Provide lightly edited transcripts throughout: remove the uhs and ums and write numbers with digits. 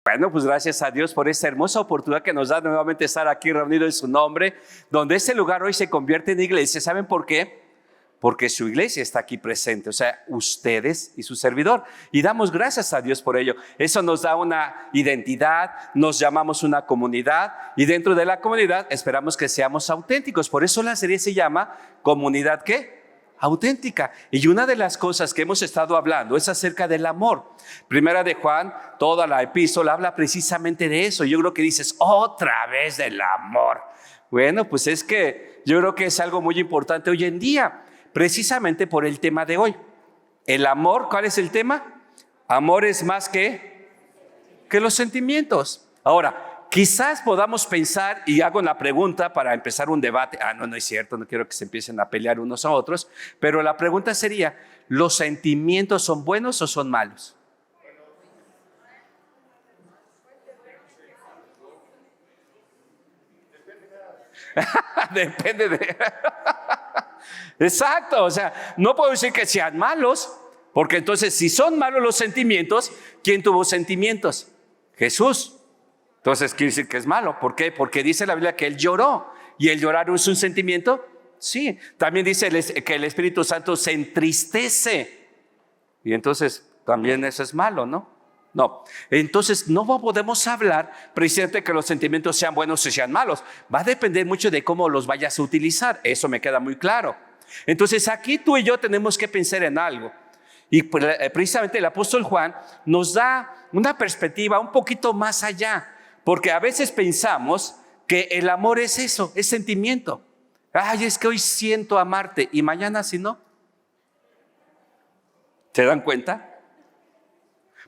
Bueno, pues gracias a Dios por esta hermosa oportunidad que nos da nuevamente estar aquí reunidos en su nombre, donde este lugar hoy se convierte en iglesia. ¿Saben por qué? Porque su iglesia está aquí presente, o sea, ustedes y su servidor. Y damos gracias a Dios por ello. Eso nos da una identidad, nos llamamos una comunidad y dentro de la comunidad esperamos que seamos auténticos. Por eso la serie se llama ¿Comunidad qué? Auténtica. Y una de las cosas que hemos estado hablando es acerca del amor. Primera de Juan, toda la epístola habla precisamente de eso. Yo creo que dices, otra vez del amor. Bueno, pues es que yo creo que es algo muy importante hoy en día, precisamente por el tema de hoy. El amor, ¿cuál es el tema? Amor es más que los sentimientos. Ahora, quizás podamos pensar, y hago la pregunta para empezar un debate. No es cierto, no quiero que se empiecen a pelear unos a otros, pero la pregunta sería, ¿los sentimientos son buenos o son malos? Depende de... Exacto, o sea, no puedo decir que sean malos, porque entonces si son malos los sentimientos, ¿quién tuvo sentimientos? Jesús. Entonces quiere decir que es malo. ¿Por qué? Porque dice la Biblia que Él lloró. ¿Y el llorar es un sentimiento? Sí. También dice que el Espíritu Santo se entristece. Y entonces también eso es malo, ¿no? No. Entonces no podemos hablar precisamente que los sentimientos sean buenos o sean malos. Va a depender mucho de cómo los vayas a utilizar. Eso me queda muy claro. Entonces aquí tú y yo tenemos que pensar en algo. Y precisamente el apóstol Juan nos da una perspectiva un poquito más allá. Porque a veces pensamos que el amor es eso, es sentimiento. Es que hoy siento amarte y mañana si no. ¿Se dan cuenta?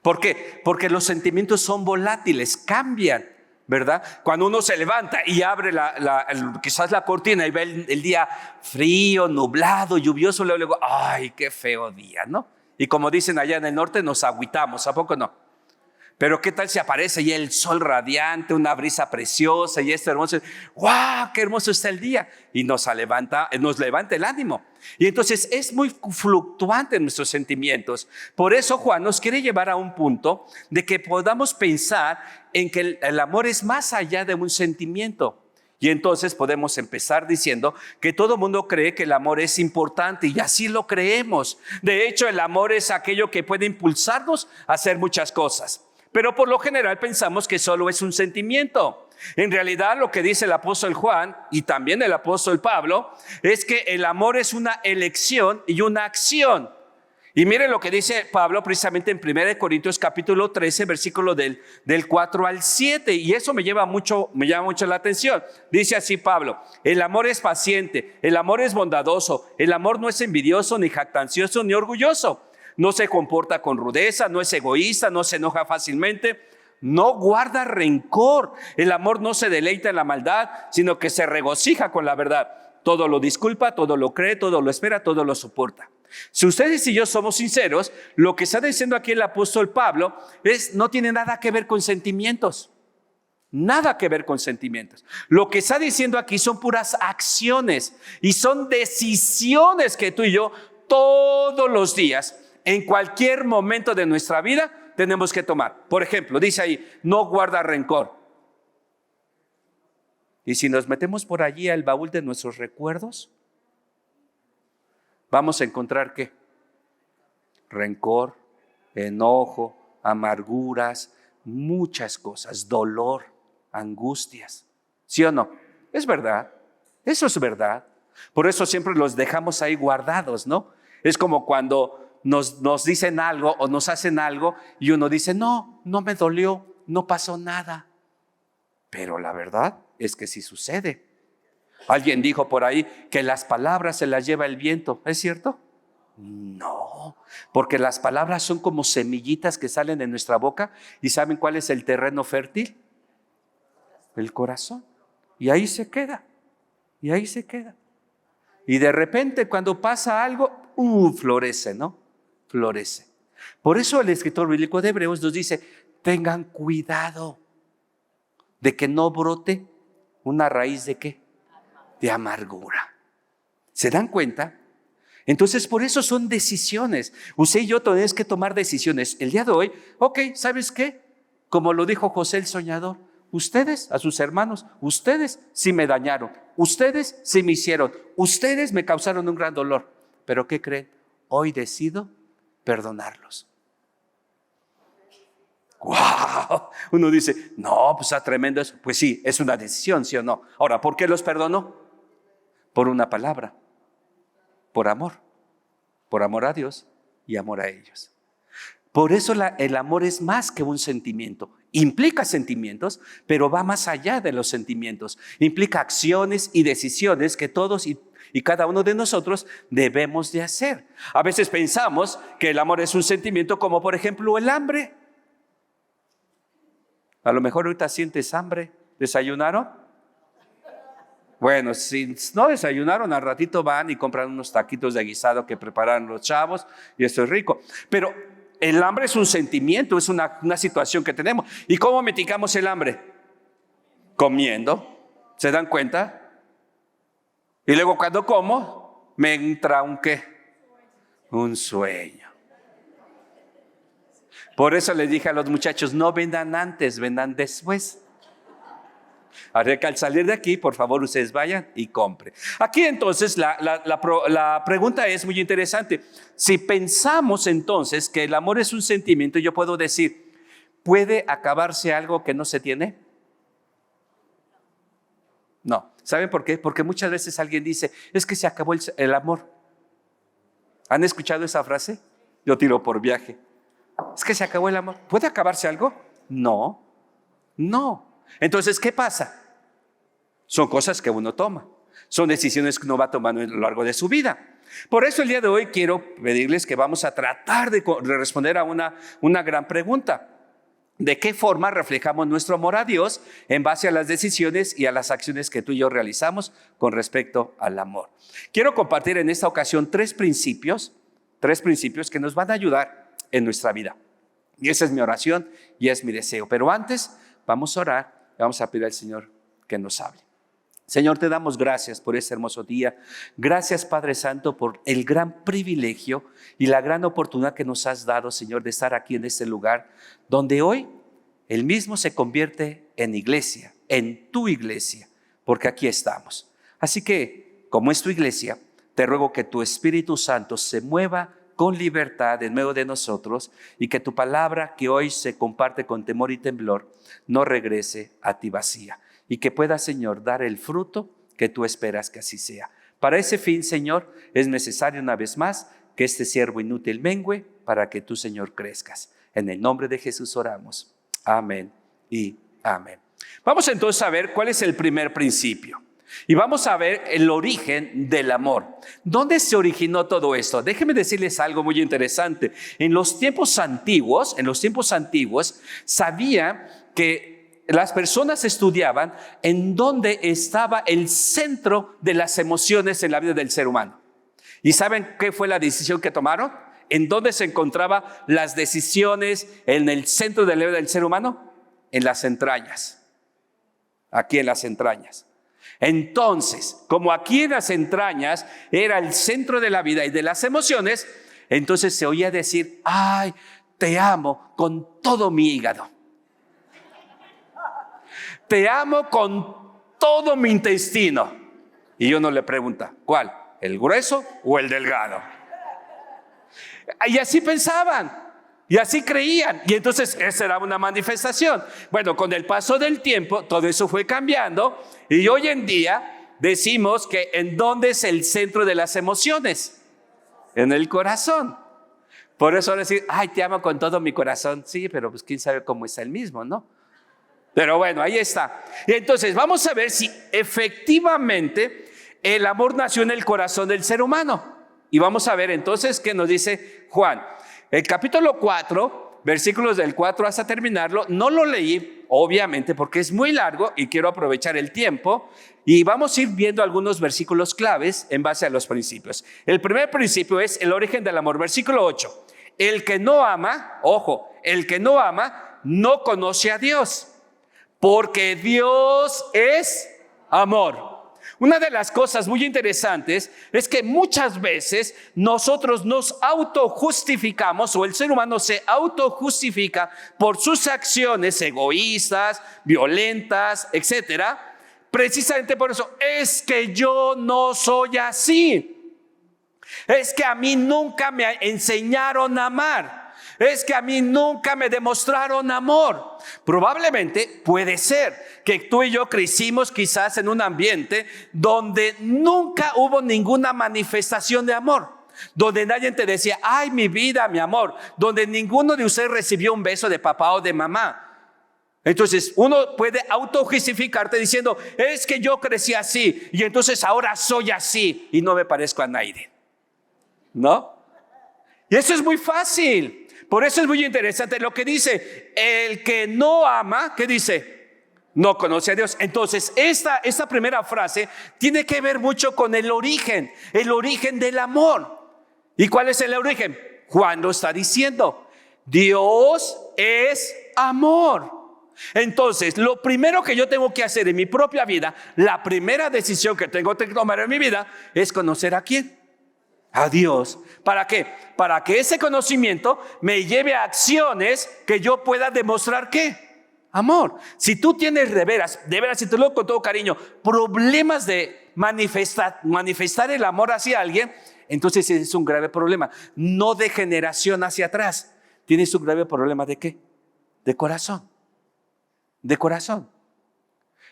¿Por qué? Porque los sentimientos son volátiles, cambian, ¿verdad? Cuando uno se levanta y abre quizás la cortina y ve el día frío, nublado, lluvioso, luego, ¡ay, qué feo día!, ¿no? Y como dicen allá en el norte, nos agüitamos, ¿a poco no? Pero ¿qué tal si aparece ya el sol radiante, una brisa preciosa y esto hermoso? ¡Wow! ¡Qué hermoso está el día! Y nos levanta el ánimo. Y entonces es muy fluctuante en nuestros sentimientos. Por eso Juan nos quiere llevar a un punto de que podamos pensar en que el amor es más allá de un sentimiento. Y entonces podemos empezar diciendo que todo mundo cree que el amor es importante y así lo creemos. De hecho, el amor es aquello que puede impulsarnos a hacer muchas cosas. Pero por lo general pensamos que solo es un sentimiento. En realidad lo que dice el apóstol Juan y también el apóstol Pablo es que el amor es una elección y una acción. Y miren lo que dice Pablo precisamente en 1 Corintios capítulo 13, versículo del 4 al 7. Y eso me llama mucho la atención. Dice así Pablo: el amor es paciente, el amor es bondadoso, el amor no es envidioso, ni jactancioso, ni orgulloso. No se comporta con rudeza, no es egoísta, no se enoja fácilmente, no guarda rencor. El amor no se deleita en la maldad, sino que se regocija con la verdad. Todo lo disculpa, todo lo cree, todo lo espera, todo lo soporta. Si ustedes y yo somos sinceros, lo que está diciendo aquí el apóstol Pablo no tiene nada que ver con sentimientos. Nada que ver con sentimientos. Lo que está diciendo aquí son puras acciones y son decisiones que tú y yo todos los días, en cualquier momento de nuestra vida, tenemos que tomar. Por ejemplo, dice ahí, no guarda rencor. Y si nos metemos por allí al baúl de nuestros recuerdos, vamos a encontrar ¿qué? Rencor, enojo, amarguras, muchas cosas, dolor, angustias. ¿Sí o no? Es verdad, eso es verdad. Por eso siempre los dejamos ahí guardados, ¿no? Es como cuando nos dicen algo o nos hacen algo y uno dice, no me dolió, no pasó nada. Pero la verdad es que sí sucede. Alguien dijo por ahí que las palabras se las lleva el viento. ¿Es cierto? No, porque las palabras son como semillitas que salen de nuestra boca. ¿Y saben cuál es el terreno fértil? El corazón. Y ahí se queda. Y ahí se queda. Y de repente cuando pasa algo, florece, ¿no? Florece. Por eso el escritor bíblico de Hebreos nos dice, tengan cuidado de que no brote una raíz ¿de qué? De amargura. ¿Se dan cuenta? Entonces por eso son decisiones. Usted y yo tenemos que tomar decisiones. El día de hoy, ¿sabes qué? como lo dijo José el soñador. Ustedes, a sus hermanos, ustedes sí me dañaron, ustedes sí me hicieron, ustedes me causaron un gran dolor. Pero ¿qué creen? Hoy decido perdonarlos. ¡Wow! Uno dice, no, pues está tremendo eso. Pues sí, es una decisión, ¿sí o no? Ahora, ¿por qué los perdonó? Por una palabra, por amor a Dios y amor a ellos. Por eso el amor es más que un sentimiento. Implica sentimientos, pero va más allá de los sentimientos. Implica acciones y decisiones que todos y cada uno de nosotros debemos de hacer. A veces pensamos que el amor es un sentimiento, como por ejemplo el hambre. A lo mejor ahorita sientes hambre. ¿Desayunaron? Bueno, si no desayunaron, al ratito van y compran unos taquitos de guisado que preparan los chavos y esto es rico. Pero el hambre es un sentimiento, es una situación que tenemos. ¿Y cómo mitigamos el hambre? Comiendo. ¿Se dan cuenta? Y luego cuando como, me entra un ¿qué? Un sueño. Por eso les dije a los muchachos, no vendan antes, vendan después. Ahora que al salir de aquí, por favor, ustedes vayan y compren. Aquí entonces la pregunta es muy interesante. Si pensamos entonces que el amor es un sentimiento, yo puedo decir, ¿puede acabarse algo que no se tiene? No. ¿Saben por qué? Porque muchas veces alguien dice, es que se acabó el amor. ¿Han escuchado esa frase? Yo tiro por viaje. Es que se acabó el amor. ¿Puede acabarse algo? No. Entonces, ¿qué pasa? Son cosas que uno toma. Son decisiones que uno va tomando a lo largo de su vida. Por eso el día de hoy quiero pedirles que vamos a tratar de responder a una gran pregunta. ¿De qué forma reflejamos nuestro amor a Dios en base a las decisiones y a las acciones que tú y yo realizamos con respecto al amor? Quiero compartir en esta ocasión tres principios que nos van a ayudar en nuestra vida. Y esa es mi oración y es mi deseo. Pero antes vamos a orar y vamos a pedir al Señor que nos hable. Señor, te damos gracias por este hermoso día. Gracias, Padre Santo, por el gran privilegio y la gran oportunidad que nos has dado, Señor, de estar aquí en este lugar, donde hoy el mismo se convierte en iglesia, en tu iglesia, porque aquí estamos. Así que, como es tu iglesia, te ruego que tu Espíritu Santo se mueva con libertad en medio de nosotros y que tu palabra, que hoy se comparte con temor y temblor, no regrese a ti vacía. Y que pueda, Señor, dar el fruto que tú esperas que así sea. Para ese fin, Señor, es necesario una vez más que este siervo inútil mengue para que tú, Señor, crezcas. En el nombre de Jesús oramos. Amén y amén. Vamos entonces a ver cuál es el primer principio. Y vamos a ver el origen del amor. ¿Dónde se originó todo esto? Déjenme decirles algo muy interesante. En los tiempos antiguos, sabía que las personas estudiaban en dónde estaba el centro de las emociones en la vida del ser humano. ¿Y saben qué fue la decisión que tomaron? ¿En dónde se encontraban las decisiones en el centro de la vida del ser humano? En las entrañas. Aquí en las entrañas. Entonces, como aquí en las entrañas era el centro de la vida y de las emociones, entonces se oía decir, ay, te amo con todo mi hígado. Te amo con todo mi intestino. Y uno le pregunta, ¿cuál? ¿El grueso o el delgado? Y así pensaban. Y así creían. Y entonces esa era una manifestación. Bueno, con el paso del tiempo, todo eso fue cambiando. Y hoy en día decimos que ¿en dónde es el centro de las emociones? En el corazón. Por eso ahora decir, ay, te amo con todo mi corazón. Sí, pero pues quién sabe cómo está el mismo, ¿no? Pero bueno, ahí está. Y entonces vamos a ver si efectivamente el amor nació en el corazón del ser humano. Y vamos a ver entonces qué nos dice Juan. El capítulo 4, versículos del 4 hasta terminarlo, no lo leí, obviamente, porque es muy largo y quiero aprovechar el tiempo. Y vamos a ir viendo algunos versículos claves en base a los principios. El primer principio es el origen del amor. Versículo 8. El que no ama, ojo, el que no ama no conoce a Dios, porque Dios es amor. Una de las cosas muy interesantes es que muchas veces nosotros nos autojustificamos, o el ser humano se autojustifica por sus acciones egoístas, violentas, etcétera. Precisamente por eso, es que yo no soy así. Es que a mí nunca me enseñaron a amar. Es que a mí nunca me demostraron amor. Probablemente puede ser que tú y yo crecimos quizás en un ambiente donde nunca hubo ninguna manifestación de amor, donde nadie te decía, ay, mi vida, mi amor, donde ninguno de ustedes recibió un beso de papá o de mamá. Entonces uno puede autojustificarte diciendo, es que yo crecí así y entonces ahora soy así y no me parezco a nadie, ¿no? Y eso es muy fácil. Por eso es muy interesante lo que dice, el que no ama, ¿qué dice? No conoce a Dios. Entonces esta primera frase tiene que ver mucho con el origen del amor. ¿Y cuál es el origen? Juan lo está diciendo, Dios es amor. Entonces, lo primero que yo tengo que hacer en mi propia vida, la primera decisión que tengo que tomar en mi vida es conocer a quién. A Dios. ¿Para qué? Para que ese conocimiento me lleve a acciones que yo pueda demostrar ¿qué? Amor. Si tú tienes de veras, si te lo digo con todo cariño, problemas de manifestar el amor hacia alguien, entonces es un grave problema. No de generación hacia atrás. Tienes un grave problema ¿de qué? De corazón. De corazón.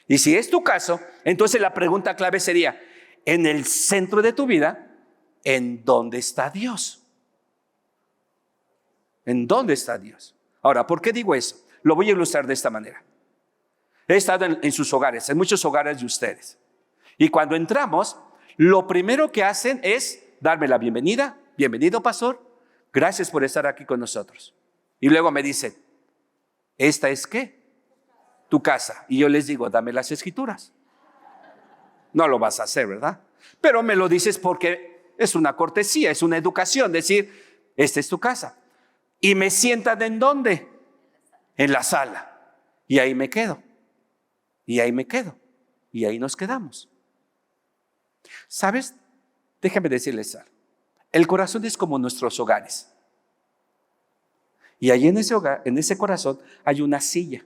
Y si es tu caso, entonces la pregunta clave sería, en el centro de tu vida, ¿en dónde está Dios? ¿En dónde está Dios? Ahora, ¿por qué digo eso? Lo voy a ilustrar de esta manera. He estado en sus hogares, en muchos hogares de ustedes. Y cuando entramos, lo primero que hacen es darme la bienvenida. Bienvenido, pastor. Gracias por estar aquí con nosotros. Y luego me dicen, ¿esta es qué? Tu casa. Y yo les digo, dame las escrituras. No lo vas a hacer, ¿verdad? Pero me lo dices porque es una cortesía, es una educación, decir, esta es tu casa. Y me sientan ¿en dónde? En la sala. Y ahí me quedo. Y ahí me quedo. Y ahí nos quedamos. ¿Sabes? Déjame decirles algo. El corazón es como nuestros hogares. Y ahí en ese hogar, en ese corazón, hay una silla.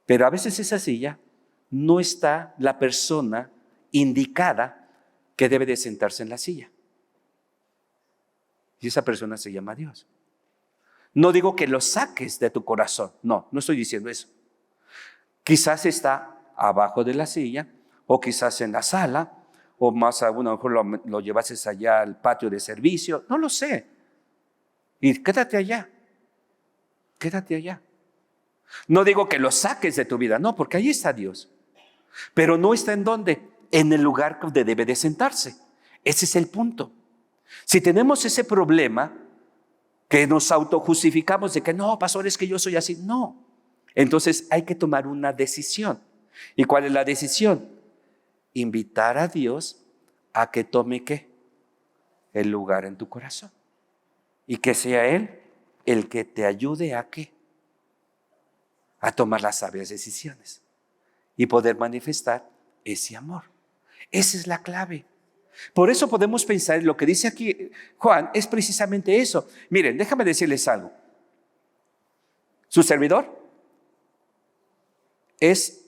Pero a veces esa silla no está la persona indicada que debe de sentarse en la silla. Y esa persona se llama Dios. No digo que lo saques de tu corazón. No estoy diciendo eso. Quizás está abajo de la silla, o quizás en la sala, o más aún, a lo mejor lo llevases allá al patio de servicio. No lo sé. Y quédate allá. Quédate allá. No digo que lo saques de tu vida, no, porque ahí está Dios. Pero no está ¿en dónde? En el lugar donde debe de sentarse. Ese es el punto. Si tenemos ese problema, que nos autojustificamos de que no, pastor, es que yo soy así. No. Entonces hay que tomar una decisión. ¿Y cuál es la decisión? Invitar a Dios a que tome ¿qué? El lugar en tu corazón. Y que sea Él el que te ayude a ¿qué? A tomar las sabias decisiones y poder manifestar ese amor. Esa es la clave. Por eso podemos pensar, lo que dice aquí Juan es precisamente eso. Miren, déjame decirles algo. Su servidor es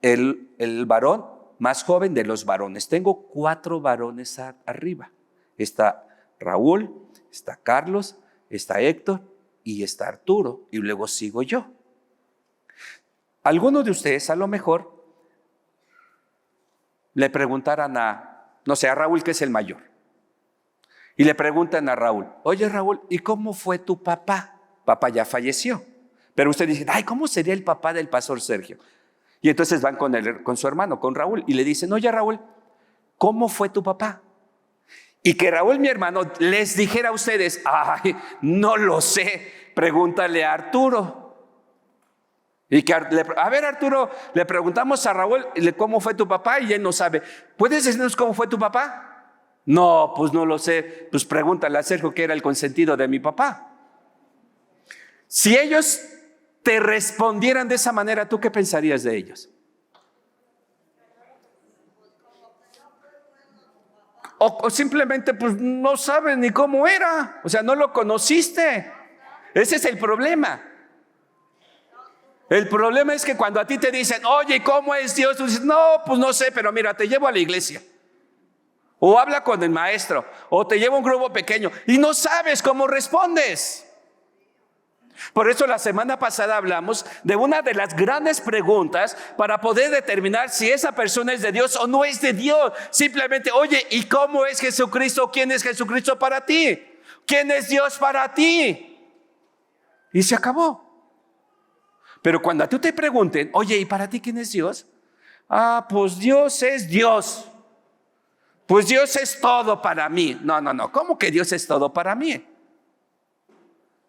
el varón más joven de los varones. Tengo 4 varones arriba. Está Raúl, está Carlos, está Héctor y está Arturo. Y luego sigo yo. Algunos de ustedes a lo mejor le preguntaran a Raúl, que es el mayor. Y le preguntan a Raúl, oye Raúl, ¿y cómo fue tu papá? Papá ya falleció. Pero usted dice, ay, ¿cómo sería el papá del pastor Sergio? Y entonces van con su hermano, con Raúl, y le dicen, oye Raúl, ¿cómo fue tu papá? Y que Raúl, mi hermano, les dijera a ustedes, ay, no lo sé, pregúntale a Arturo. Y que, a ver Arturo, le preguntamos a Raúl cómo fue tu papá y él no sabe. ¿Puedes decirnos cómo fue tu papá? No, pues no lo sé. Pues pregúntale a Sergio, que era el consentido de mi papá. Si ellos te respondieran de esa manera, ¿tú qué pensarías de ellos? O simplemente pues no sabes ni cómo era, o sea, no lo conociste. Ese es el problema. El problema es que cuando a ti te dicen, oye, ¿cómo es Dios? Tú dices, no, pues no sé, pero mira, te llevo a la iglesia. O habla con el maestro, o te lleva a un grupo pequeño y no sabes cómo respondes. Por eso la semana pasada hablamos de una de las grandes preguntas para poder determinar si esa persona es de Dios o no es de Dios. Simplemente, oye, ¿y cómo es Jesucristo? ¿Quién es Jesucristo para ti? ¿Quién es Dios para ti? Y se acabó. Pero cuando a ti te pregunten, oye, ¿y para ti quién es Dios? Pues Dios es Dios. Pues Dios es todo para mí. No. ¿Cómo que Dios es todo para mí?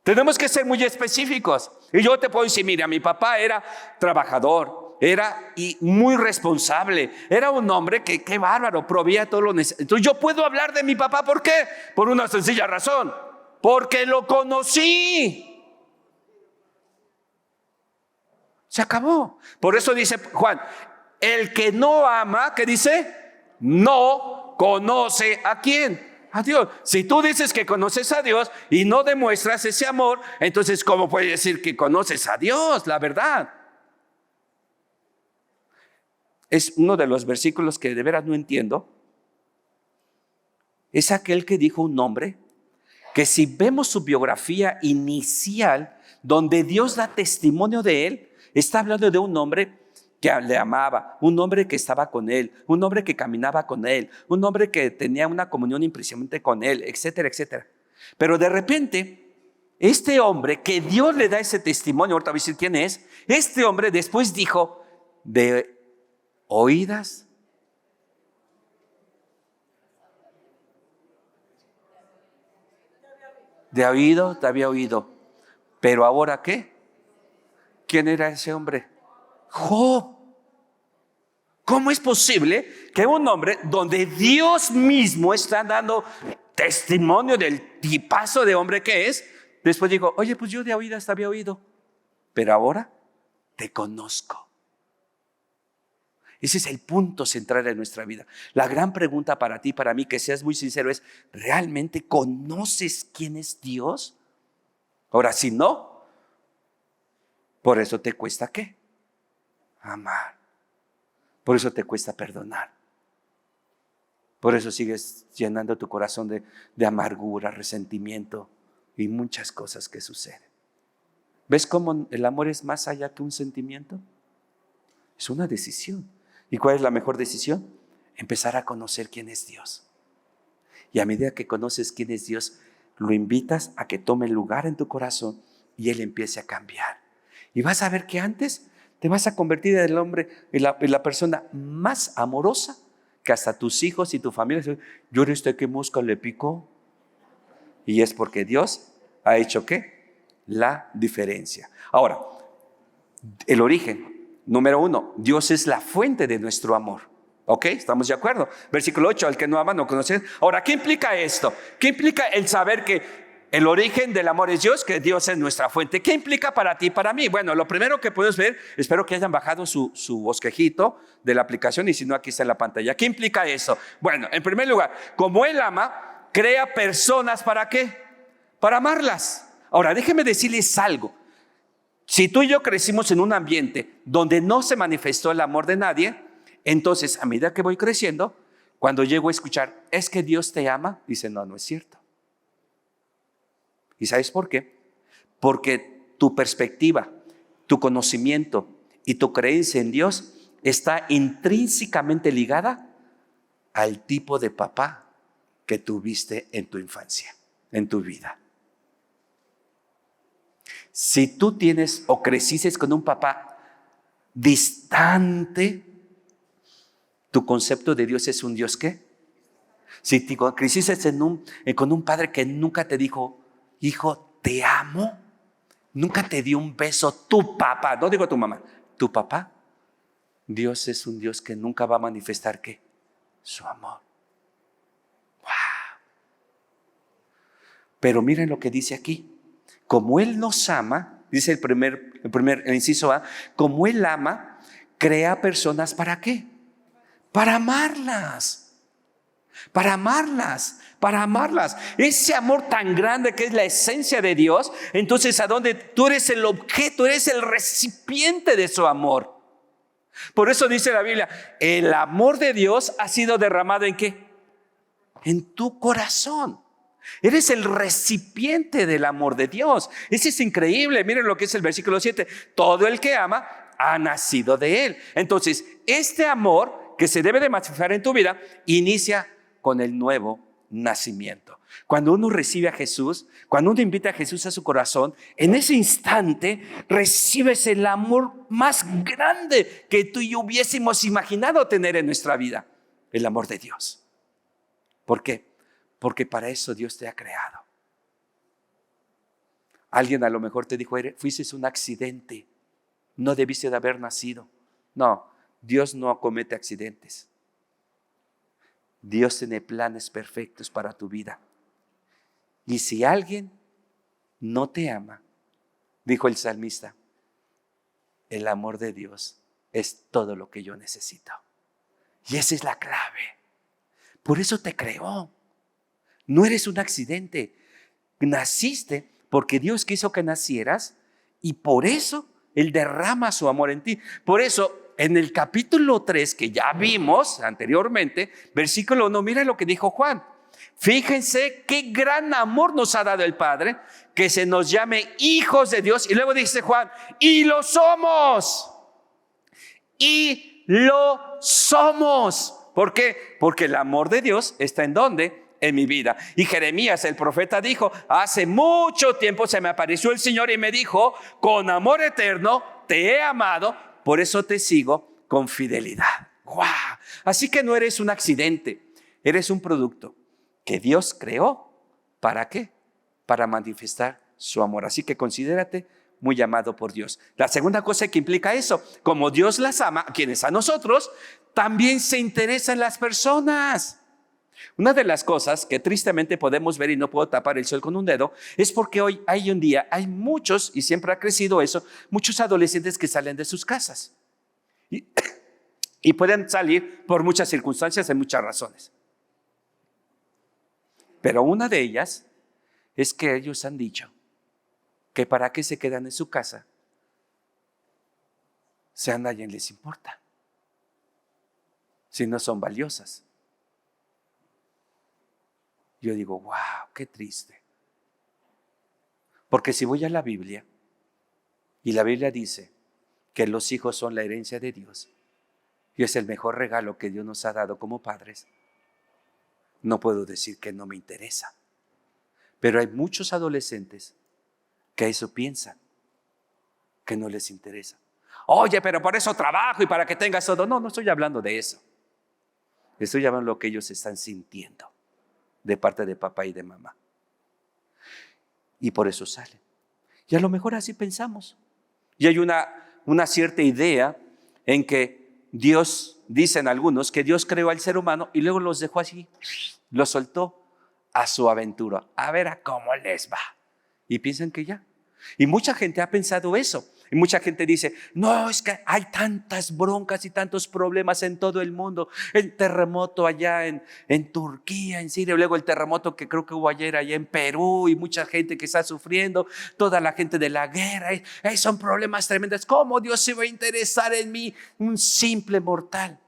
Tenemos que ser muy específicos. Y yo te puedo decir, mira, mi papá era trabajador, era muy responsable, era un hombre que, qué bárbaro, proveía todo lo necesario. Entonces yo puedo hablar de mi papá, ¿por qué? Por una sencilla razón, porque lo conocí. Se acabó. Por eso dice Juan, el que no ama, ¿qué dice? No conoce a quién. A Dios. Si tú dices que conoces a Dios y no demuestras ese amor, entonces ¿cómo puedes decir que conoces a Dios? La verdad. Es uno de los versículos que de veras no entiendo. Es aquel que dijo un hombre que si vemos su biografía inicial, donde Dios da testimonio de él, está hablando de un hombre que le amaba, un hombre que estaba con él, un hombre que caminaba con él, un hombre que tenía una comunión impresionante con él, etcétera, etcétera. Pero de repente, este hombre que Dios le da ese testimonio, ahorita voy a decir quién es, este hombre después dijo, de oídas, de oído, te había oído, pero ahora ¿qué? ¿Quién era ese hombre? Job. ¿Cómo es posible que un hombre donde Dios mismo está dando testimonio del tipazo de hombre que es, después digo, oye, pues yo de oídas te había oído, pero ahora te conozco? Ese es el punto central de nuestra vida. La gran pregunta para ti, para mí, que seas muy sincero, es, ¿realmente conoces quién es Dios? Ahora, si no, por eso te cuesta ¿qué? Amar. Por eso te cuesta perdonar. Por eso sigues llenando tu corazón de amargura, resentimiento y muchas cosas que suceden. ¿Ves cómo el amor es más allá que un sentimiento? Es una decisión. ¿Y cuál es la mejor decisión? Empezar a conocer quién es Dios. Y a medida que conoces quién es Dios, lo invitas a que tome lugar en tu corazón y Él empiece a cambiar. Y vas a ver que antes te vas a convertir en el hombre, en la persona más amorosa, que hasta tus hijos y tu familia dicen, yo era este que mosca le picó. Y es porque Dios ha hecho ¿qué? La diferencia. Ahora, el origen, número 1, Dios es la fuente de nuestro amor. ¿Ok? ¿Estamos de acuerdo? Versículo 8, al que no ama no conoce. Ahora, ¿qué implica esto? ¿Qué implica el saber que el origen del amor es Dios, que Dios es nuestra fuente? ¿Qué implica para ti y para mí? Bueno, lo primero que podemos ver, espero que hayan bajado su bosquejito de la aplicación y si no, aquí está en la pantalla. ¿Qué implica eso? Bueno, en primer lugar, como Él ama, crea personas ¿para qué? Para amarlas. Ahora, déjenme decirles algo. Si tú y yo crecimos en un ambiente donde no se manifestó el amor de nadie, entonces a medida que voy creciendo, cuando llego a escuchar, es que Dios te ama, dice, no es cierto. ¿Y sabes por qué? Porque tu perspectiva, tu conocimiento y tu creencia en Dios está intrínsecamente ligada al tipo de papá que tuviste en tu infancia, en tu vida. Si tú tienes o creciste con un papá distante, tu concepto de Dios es un Dios ¿qué? Si creciste con un padre que nunca te dijo, hijo, te amo, nunca te dio un beso, tu papá, no digo tu mamá, tu papá, Dios es un Dios que nunca va a manifestar ¿qué? Su amor. ¡Wow! Pero miren lo que dice aquí. Como Él nos ama, dice el inciso A, como Él ama, crea personas ¿para qué? Para amarlas. para amarlas, para amarlas. Ese amor tan grande que es la esencia de Dios, entonces a donde tú eres el objeto, eres el recipiente de su amor. Por eso dice la Biblia, el amor de Dios ha sido derramado ¿en qué? En tu corazón. Eres el recipiente del amor de Dios. Eso es increíble. Miren lo que es el versículo 7. Todo el que ama ha nacido de Él. Entonces, este amor que se debe de manifestar en tu vida inicia con el nuevo nacimiento. Cuando uno recibe a Jesús, cuando uno invita a Jesús a su corazón, en ese instante recibes el amor más grande que tú y yo hubiésemos imaginado tener en nuestra vida. El amor de Dios. ¿Por qué? Porque para eso Dios te ha creado. Alguien a lo mejor te dijo, fuiste un accidente, no debiste de haber nacido. No, Dios no comete accidentes. Dios tiene planes perfectos para tu vida. Y si alguien no te ama, dijo el salmista, el amor de Dios es todo lo que yo necesito. Y esa es la clave. Por eso te creó. No eres un accidente. Naciste porque Dios quiso que nacieras y por eso Él derrama su amor en ti. Por eso en el capítulo 3 que ya vimos anteriormente, versículo 1, mira lo que dijo Juan. Fíjense qué gran amor nos ha dado el Padre, que se nos llame hijos de Dios. Y luego dice Juan, y lo somos. Y lo somos. ¿Por qué? Porque el amor de Dios está ¿en dónde? En mi vida. Y Jeremías, el profeta, dijo, hace mucho tiempo se me apareció el Señor y me dijo, con amor eterno te he amado, por eso te sigo con fidelidad. ¡Wow! Así que no eres un accidente, eres un producto que Dios creó. ¿Para qué? Para manifestar su amor. Así que considérate muy amado por Dios. La segunda cosa que implica eso, como Dios las ama, quienes a nosotros, también se interesa en las personas. Una de las cosas que tristemente podemos ver, y no puedo tapar el sol con un dedo, es porque hoy hay un día, hay muchos, y siempre ha crecido eso, muchos adolescentes que salen de sus casas. Y pueden salir por muchas circunstancias y muchas razones. Pero una de ellas es que ellos han dicho que para qué se quedan en su casa si a nadie les importa, si no son valiosas. Yo digo, wow, qué triste. Porque si voy a la Biblia, y la Biblia dice que los hijos son la herencia de Dios, y es el mejor regalo que Dios nos ha dado como padres, no puedo decir que no me interesa. Pero hay muchos adolescentes que eso piensan, que no les interesa. Oye, pero por eso trabajo y para que tengas todo. No, no estoy hablando de eso. Estoy hablando de lo que ellos están sintiendo de parte de papá y de mamá. Y por eso salen. Y a lo mejor así pensamos. Y hay una cierta idea en que Dios, dicen algunos, que Dios creó al ser humano y luego los dejó así, los soltó a su aventura, a ver a cómo les va. Y piensan que ya. Y mucha gente ha pensado eso. Y mucha gente dice, no, es que hay tantas broncas y tantos problemas en todo el mundo. El terremoto allá en Turquía, en Siria, luego el terremoto que creo que hubo ayer allá en Perú y mucha gente que está sufriendo, toda la gente de la guerra. Son problemas tremendos. ¿Cómo Dios se va a interesar en mí, un simple mortal?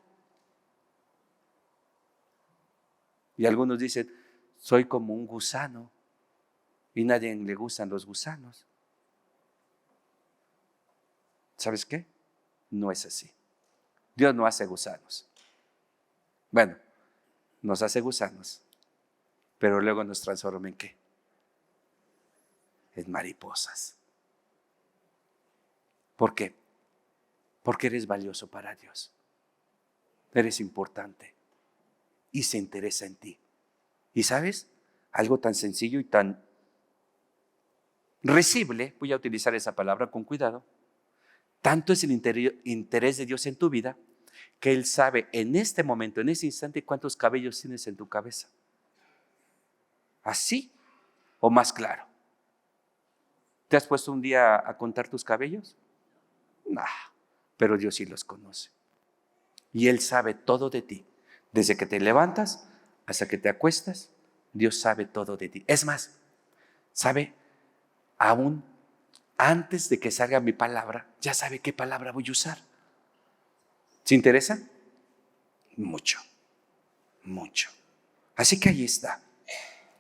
Y algunos dicen, soy como un gusano y a nadie le gustan los gusanos. ¿Sabes qué? No es así. Dios no hace gusanos. Bueno, nos hace gusanos, pero luego nos transforma ¿en qué? En mariposas. ¿Por qué? Porque eres valioso para Dios. Eres importante y se interesa en ti. ¿Y sabes? Algo tan sencillo y tan risible, voy a utilizar esa palabra con cuidado. Tanto es el interés de Dios en tu vida que Él sabe en este momento, en ese instante, cuántos cabellos tienes en tu cabeza. ¿Así o más claro? ¿Te has puesto un día a contar tus cabellos? No, pero Dios sí los conoce. Y Él sabe todo de ti, desde que te levantas hasta que te acuestas, Dios sabe todo de ti. Es más, sabe, aún antes de que salga mi palabra, ya sabe qué palabra voy a usar. ¿Se interesa? Mucho, mucho. Así que ahí está.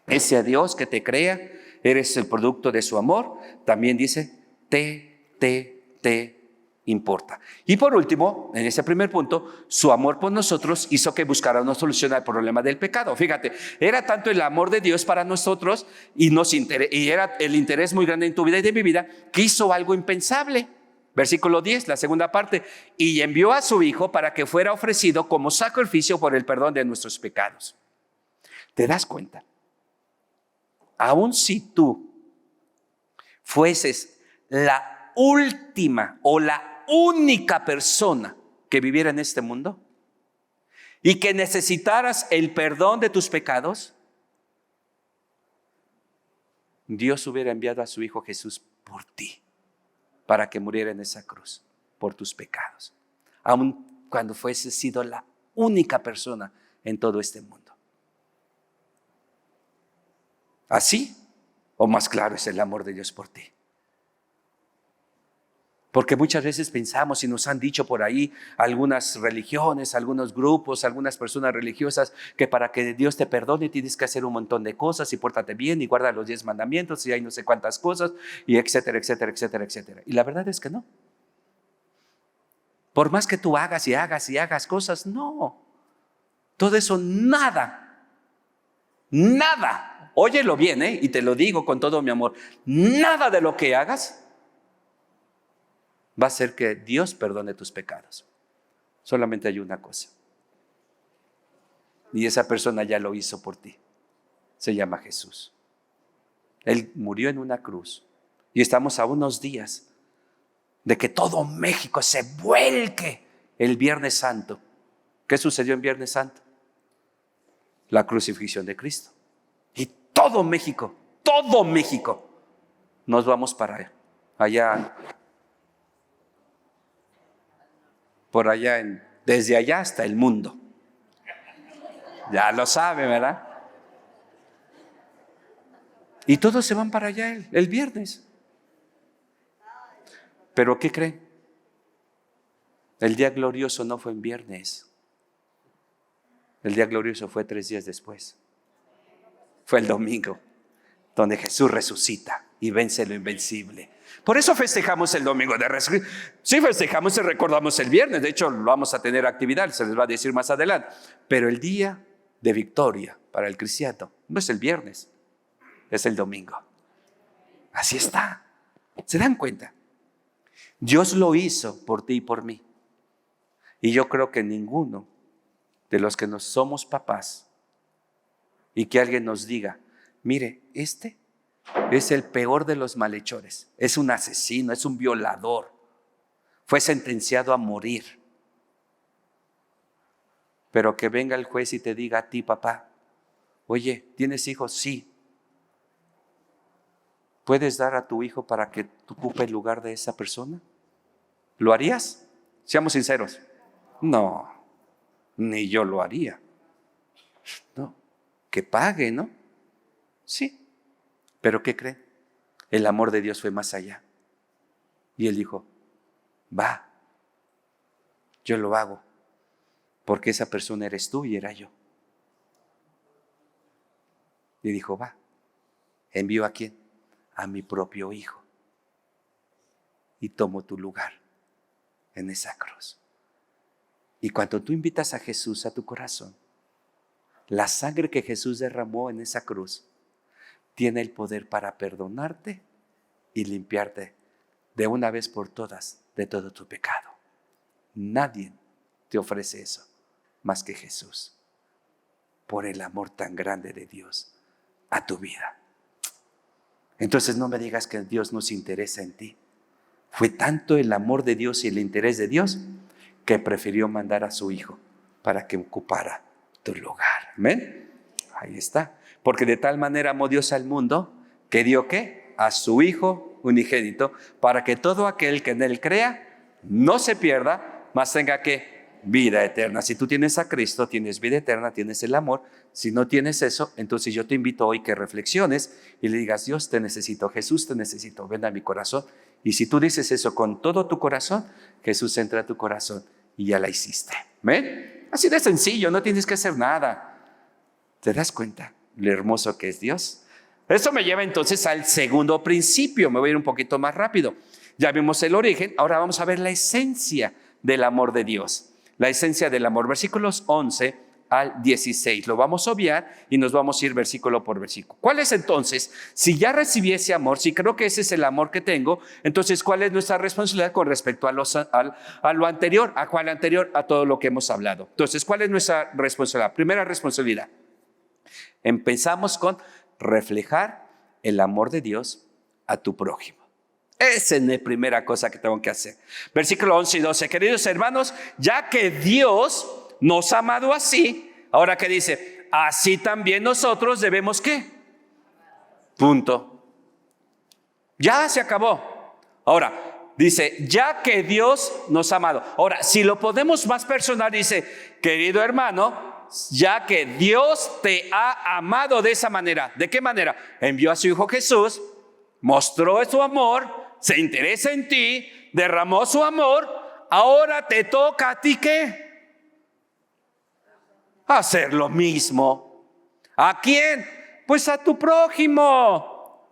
Ese Dios que te crea, eres el producto de su amor, también dice, te importa. Y por último, en ese primer punto, su amor por nosotros hizo que buscara una solución al problema del pecado. Fíjate, era tanto el amor de Dios para nosotros y era el interés muy grande en tu vida y de mi vida, que hizo algo impensable. Versículo 10, la segunda parte, y envió a su Hijo para que fuera ofrecido como sacrificio por el perdón de nuestros pecados. ¿Te das cuenta? Aun si tú fueses la última o la única persona que viviera en este mundo y que necesitaras el perdón de tus pecados, Dios hubiera enviado a su Hijo Jesús por ti, para que muriera en esa cruz por tus pecados, aun cuando fuese sido la única persona en todo este mundo. Así o más claro es el amor de Dios por ti. Porque muchas veces pensamos y nos han dicho por ahí algunas religiones, algunos grupos, algunas personas religiosas que para que Dios te perdone tienes que hacer un montón de cosas y pórtate bien y guarda los 10 mandamientos y hay no sé cuántas cosas y etcétera, etcétera, etcétera, etcétera. Y la verdad es que no. Por más que tú hagas y hagas y hagas cosas, no. Todo eso nada, óyelo bien, y te lo digo con todo mi amor, nada de lo que hagas va a hacer que Dios perdone tus pecados. Solamente hay una cosa. Y esa persona ya lo hizo por ti. Se llama Jesús. Él murió en una cruz. Y estamos a unos días de que todo México se vuelque el Viernes Santo. ¿Qué sucedió en Viernes Santo? La crucifixión de Cristo. Y todo México, nos vamos para allá. Por allá, desde allá hasta el mundo. Ya lo sabe, ¿verdad? Y todos se van para allá el viernes. ¿Pero qué creen? El día glorioso no fue en viernes. El día glorioso fue 3 días después. Fue el domingo, donde Jesús resucita y vence lo invencible. Por eso festejamos el domingo de resurrección. Sí, festejamos y recordamos el viernes. De hecho, vamos a tener actividad, se les va a decir más adelante. Pero el día de victoria para el cristiano no es el viernes, es el domingo. Así está. ¿Se dan cuenta? Dios lo hizo por ti y por mí. Y yo creo que ninguno de los que nos somos papás y que alguien nos diga, mire, este es el peor de los malhechores, es un asesino, es un violador, fue sentenciado a morir. Pero que venga el juez y te diga a ti, papá, oye, ¿tienes hijos? Sí. ¿Puedes dar a tu hijo para que ocupe el lugar de esa persona? ¿Lo harías? Seamos sinceros. No, ni yo lo haría. No, que pague, ¿no? Sí. ¿Pero qué cree? El amor de Dios fue más allá. Y Él dijo, va, yo lo hago, porque esa persona eres tú y era yo. Y dijo, va, envío a quién? A mi propio hijo. Y tomo tu lugar en esa cruz. Y cuando tú invitas a Jesús a tu corazón, la sangre que Jesús derramó en esa cruz tiene el poder para perdonarte y limpiarte de una vez por todas de todo tu pecado. Nadie te ofrece eso más que Jesús, por el amor tan grande de Dios a tu vida. Entonces no me digas que Dios no se interesa en ti. Fue tanto el amor de Dios y el interés de Dios que prefirió mandar a su Hijo para que ocupara tu lugar. ¿Amén? Ahí está. Porque de tal manera amó Dios al mundo que dio ¿qué? A su Hijo unigénito para que todo aquel que en Él crea no se pierda, mas tenga ¿qué? Vida eterna. Si tú tienes a Cristo, tienes vida eterna, tienes el amor. Si no tienes eso, entonces yo te invito hoy que reflexiones y le digas: Dios, te necesito, Jesús, te necesito, ven a mi corazón. Y si tú dices eso con todo tu corazón, Jesús entra a tu corazón y ya la hiciste. ¿Ven? Así de sencillo, no tienes que hacer nada. ¿Te das cuenta lo hermoso que es Dios? Eso me lleva entonces al segundo principio. Me voy a ir un poquito más rápido. Ya vimos el origen, ahora vamos a ver la esencia del amor de Dios. La esencia del amor, versículos 11 al 16. Lo vamos a obviar y nos vamos a ir versículo por versículo. ¿Cuál es entonces? Si ya recibí ese amor, si creo que ese es el amor que tengo, entonces ¿cuál es nuestra responsabilidad con respecto a lo anterior? ¿A cuál anterior? A todo lo que hemos hablado. Entonces, ¿cuál es nuestra responsabilidad? Primera responsabilidad. Empezamos con reflejar el amor de Dios a tu prójimo. Esa es la primera cosa que tengo que hacer. Versículo 11 y 12. Queridos hermanos, ya que Dios nos ha amado así, ahora que dice, así también nosotros debemos ¿qué? Punto. Ya se acabó. Ahora, dice, ya que Dios nos ha amado. Ahora, si lo podemos más personal, dice, querido hermano, ya que Dios te ha amado de esa manera. ¿De qué manera? Envió a su Hijo Jesús, mostró su amor, se interesa en ti, derramó su amor. Ahora te toca a ti ¿qué? Hacer lo mismo. ¿A quién? Pues a tu prójimo.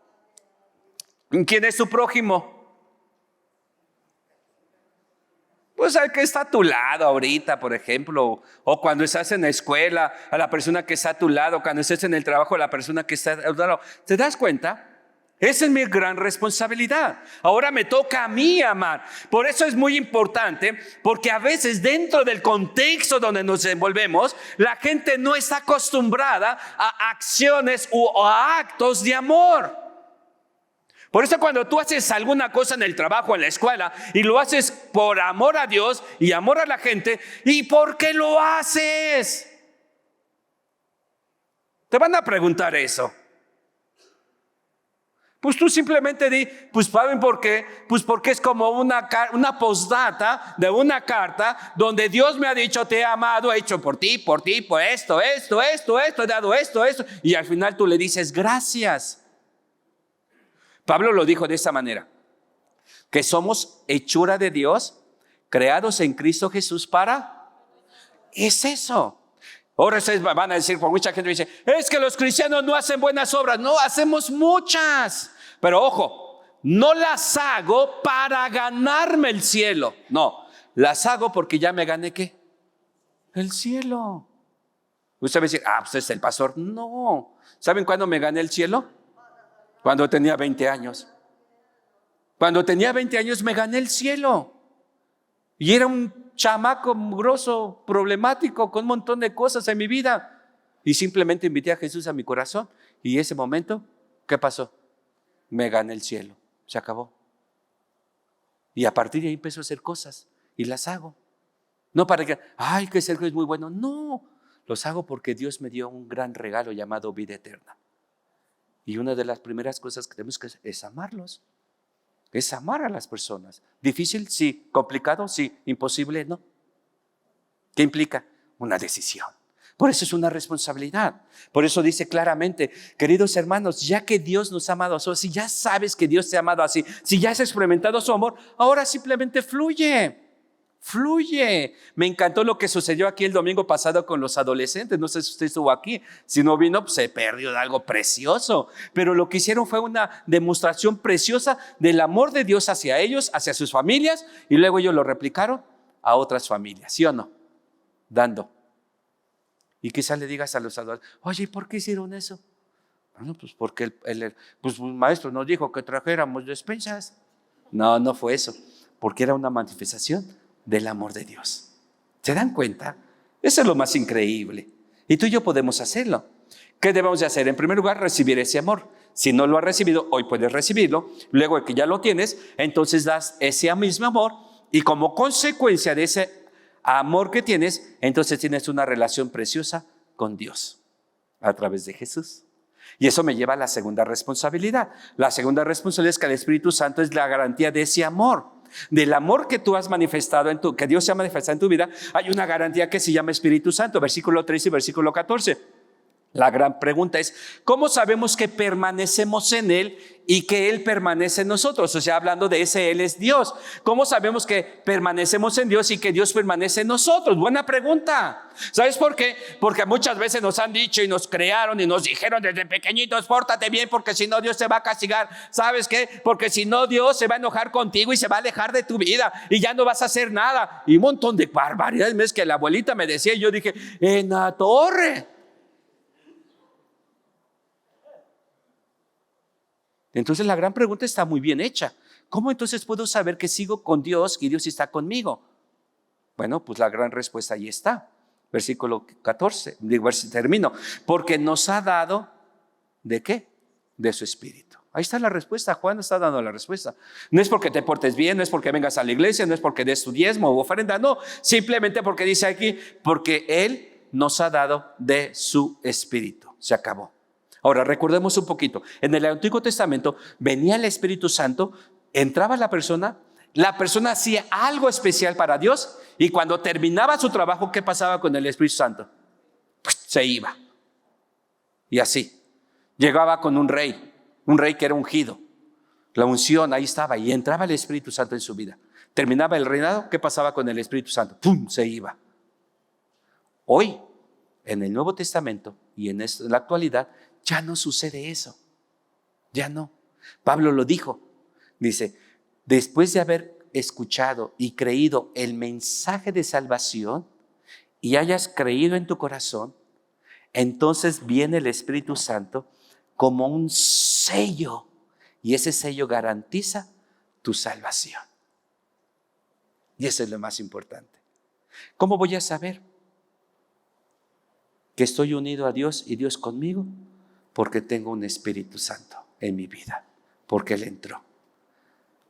¿Quién es tu prójimo? Pues al que está a tu lado ahorita, por ejemplo, o cuando estás en la escuela, a la persona que está a tu lado, cuando estés en el trabajo, a la persona que está a tu lado. ¿Te das cuenta? Esa es mi gran responsabilidad. Ahora me toca a mí amar. Por eso es muy importante, porque a veces dentro del contexto donde nos envolvemos, la gente no está acostumbrada a acciones o a actos de amor. Por eso cuando tú haces alguna cosa en el trabajo, en la escuela, y lo haces por amor a Dios y amor a la gente, ¿y por qué lo haces? Te van a preguntar eso. Pues tú simplemente di, pues ¿saben por qué? Pues porque es como una postdata de una carta donde Dios me ha dicho, te he amado, he hecho por ti, por esto, he dado esto, y al final tú le dices gracias. Pablo lo dijo de esta manera, que somos hechura de Dios, creados en Cristo Jesús para, es eso. Ahora ustedes van a decir, por mucha gente dice, es que los cristianos no hacen buenas obras. No, hacemos muchas. Pero ojo, no las hago para ganarme el cielo. No, las hago porque ya me gané ¿qué? El cielo. Usted va a decir, pues es el pastor. No. ¿Saben cuándo me gané el cielo? Cuando tenía 20 años. Cuando tenía 20 años me gané el cielo. Y era un chamaco grosso, problemático, con un montón de cosas en mi vida. Y simplemente invité a Jesús a mi corazón. Y ese momento, ¿qué pasó? Me gané el cielo. Se acabó. Y a partir de ahí empezó a hacer cosas. Y las hago. No para que, que Sergio es muy bueno. No, los hago porque Dios me dio un gran regalo llamado vida eterna. Y una de las primeras cosas que tenemos que hacer es amarlos. Es amar a las personas. ¿Difícil? Sí. ¿Complicado? Sí. ¿Imposible? No. ¿Qué implica? Una decisión. Por eso es una responsabilidad. Por eso dice claramente, queridos hermanos, ya que Dios nos ha amado así, si ya sabes que Dios te ha amado así, si ya has experimentado su amor, ahora simplemente fluye. Fluye. Me encantó lo que sucedió aquí el domingo pasado con los adolescentes. No sé si usted estuvo aquí. Si no vino, pues se perdió de algo precioso. Pero lo que hicieron fue una demostración preciosa del amor de Dios hacia ellos, hacia sus familias. Y luego ellos lo replicaron a otras familias. ¿Sí o no? Dando. Y quizás le digas a los adolescentes, oye, ¿por qué hicieron eso? Bueno, pues porque el maestro nos dijo que trajéramos despensas. No, no fue eso. Porque era una manifestación del amor de Dios. ¿Se dan cuenta? Eso es lo más increíble. Y tú y yo podemos hacerlo. ¿Qué debemos de hacer? En primer lugar, recibir ese amor. Si no lo has recibido, hoy puedes recibirlo. Luego de que ya lo tienes, entonces das ese mismo amor. Y como consecuencia de ese amor que tienes, entonces tienes una relación preciosa con Dios a través de Jesús. Y eso me lleva a la segunda responsabilidad. La segunda responsabilidad es que el Espíritu Santo es la garantía de ese amor. del amor que tú has manifestado, que Dios se ha manifestado en tu vida, hay una garantía que se llama Espíritu Santo, versículo 13 y versículo 14. La gran pregunta es, ¿cómo sabemos que permanecemos en Él y que Él permanece en nosotros? O sea, hablando de ese Él es Dios. ¿Cómo sabemos que permanecemos en Dios y que Dios permanece en nosotros? Buena pregunta. ¿Sabes por qué? Porque muchas veces nos han dicho y nos crearon y nos dijeron desde pequeñitos, pórtate bien porque si no Dios te va a castigar. ¿Sabes qué? Porque si no Dios se va a enojar contigo y se va a alejar de tu vida y ya no vas a hacer nada. Y un montón de barbaridades. Es que la abuelita me decía y yo dije, en la torre. Entonces la gran pregunta está muy bien hecha. ¿Cómo entonces puedo saber que sigo con Dios y Dios está conmigo? Bueno, pues la gran respuesta ahí está. Versículo 14, termino. Porque nos ha dado, ¿de qué? De su Espíritu. Ahí está la respuesta. Juan está dando la respuesta. No es porque te portes bien, no es porque vengas a la iglesia, no es porque des tu diezmo u ofrenda, no. Simplemente porque dice aquí, porque Él nos ha dado de su Espíritu. Se acabó. Ahora, recordemos un poquito. En el Antiguo Testamento venía el Espíritu Santo, entraba la persona hacía algo especial para Dios y cuando terminaba su trabajo, ¿qué pasaba con el Espíritu Santo? Pues se iba. Y así. Llegaba con un rey que era ungido. La unción ahí estaba y entraba el Espíritu Santo en su vida. Terminaba el reinado, ¿qué pasaba con el Espíritu Santo? ¡Pum! Se iba. Hoy, en el Nuevo Testamento y en la actualidad, ya no sucede eso. Ya no. Pablo lo dijo. Dice, después de haber escuchado y creído el mensaje de salvación y hayas creído en tu corazón, entonces viene el Espíritu Santo como un sello y ese sello garantiza tu salvación. Y eso es lo más importante. ¿Cómo voy a saber que estoy unido a Dios y Dios conmigo? Porque tengo un Espíritu Santo en mi vida, porque Él entró.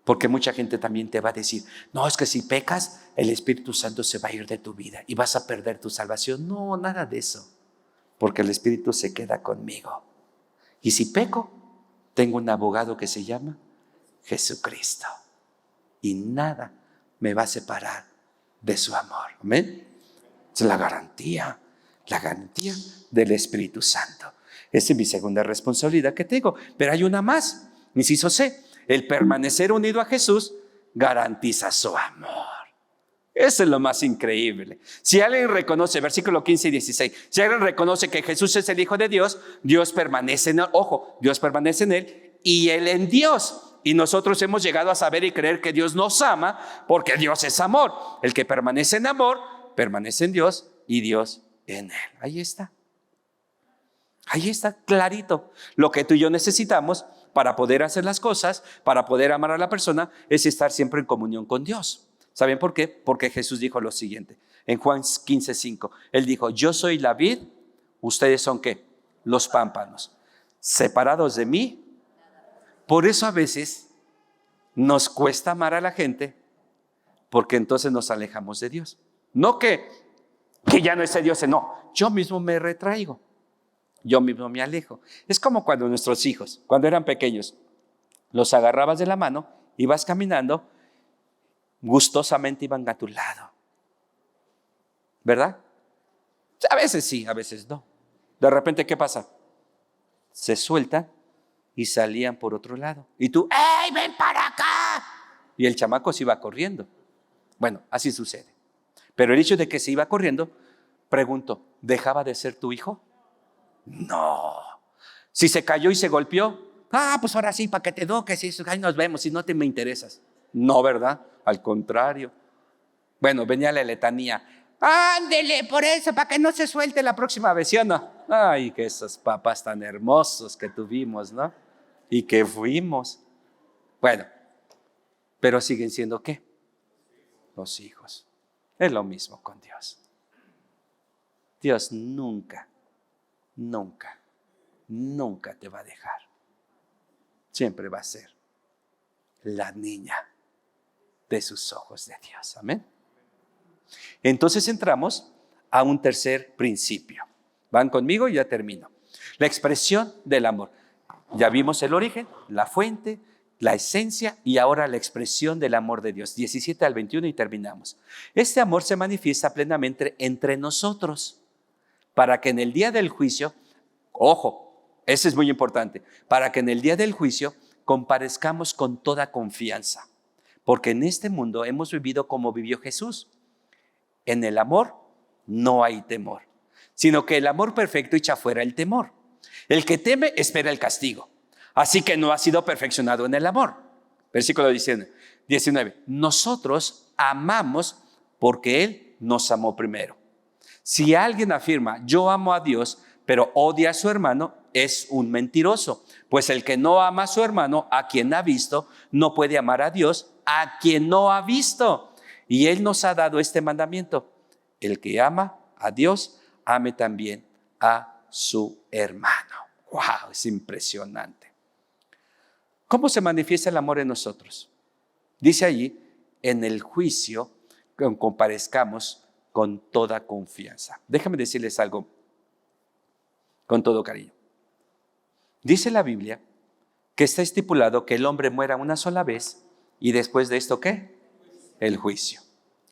Porque mucha gente también te va a decir, no, es que si pecas, el Espíritu Santo se va a ir de tu vida y vas a perder tu salvación. No, nada de eso, porque el Espíritu se queda conmigo. Y si peco, tengo un abogado que se llama Jesucristo. Y nada me va a separar de su amor. ¿Amén? Es la garantía del Espíritu Santo. Esa es mi segunda responsabilidad que tengo. Pero hay una más, inciso C. El permanecer unido a Jesús garantiza su amor. Eso es lo más increíble. Si alguien reconoce, versículo 15 y 16, si alguien reconoce que Jesús es el Hijo de Dios, Dios permanece en él. Ojo, Dios permanece en él y él en Dios. Y nosotros hemos llegado a saber y creer que Dios nos ama porque Dios es amor. El que permanece en amor, permanece en Dios y Dios en él. Ahí está. Ahí está clarito. Lo que tú y yo necesitamos para poder hacer las cosas, para poder amar a la persona, es estar siempre en comunión con Dios. ¿Saben por qué? Porque Jesús dijo lo siguiente. En Juan 15:5, Él dijo, yo soy la vid, ustedes son ¿qué? Los pámpanos. Separados de mí. Por eso a veces nos cuesta amar a la gente, porque entonces nos alejamos de Dios. No que ya no esté Dios, no. Yo mismo me retraigo. Yo mismo me alejo. Es como cuando nuestros hijos, cuando eran pequeños, los agarrabas de la mano, ibas caminando, gustosamente iban a tu lado. ¿Verdad? A veces sí, a veces no. De repente, ¿qué pasa? Se sueltan y salían por otro lado. Y tú, ¡ey, ven para acá! Y el chamaco se iba corriendo. Bueno, así sucede. Pero el hecho de que se iba corriendo, pregunto, ¿dejaba de ser tu hijo? No. Si se cayó y se golpeó, pues ahora sí, para que te toques, ahí nos vemos, si no te me interesas. No, ¿verdad? Al contrario. Bueno, venía la letanía. Ándele por eso, para que no se suelte la próxima vez, ¿sí o no? Ay, que esos papás tan hermosos que tuvimos, ¿no? Y que fuimos. Bueno, pero siguen siendo ¿qué? Los hijos. Es lo mismo con Dios. Dios nunca te va a dejar. Siempre va a ser la niña de sus ojos de Dios. Amén. Entonces entramos a un tercer principio. ¿Van conmigo? Ya termino. La expresión del amor. Ya vimos el origen, la fuente, la esencia y ahora la expresión del amor de Dios. 17 al 21 y terminamos. Este amor se manifiesta plenamente entre nosotros para que en el día del juicio, ojo, ese es muy importante, para que en el día del juicio comparezcamos con toda confianza. Porque en este mundo hemos vivido como vivió Jesús. En el amor no hay temor, sino que el amor perfecto echa fuera el temor. El que teme espera el castigo. Así que no ha sido perfeccionado en el amor. Versículo 19. Nosotros amamos porque Él nos amó primero. Si alguien afirma, yo amo a Dios, pero odia a su hermano, es un mentiroso. Pues el que no ama a su hermano, a quien ha visto, no puede amar a Dios, a quien no ha visto. Y Él nos ha dado este mandamiento. El que ama a Dios, ame también a su hermano. ¡Wow! Es impresionante. ¿Cómo se manifiesta el amor en nosotros? Dice allí, en el juicio comparezcamos con toda confianza. Déjame decirles algo con todo cariño. Dice la Biblia que está estipulado que el hombre muera una sola vez y después de esto, ¿qué? El juicio.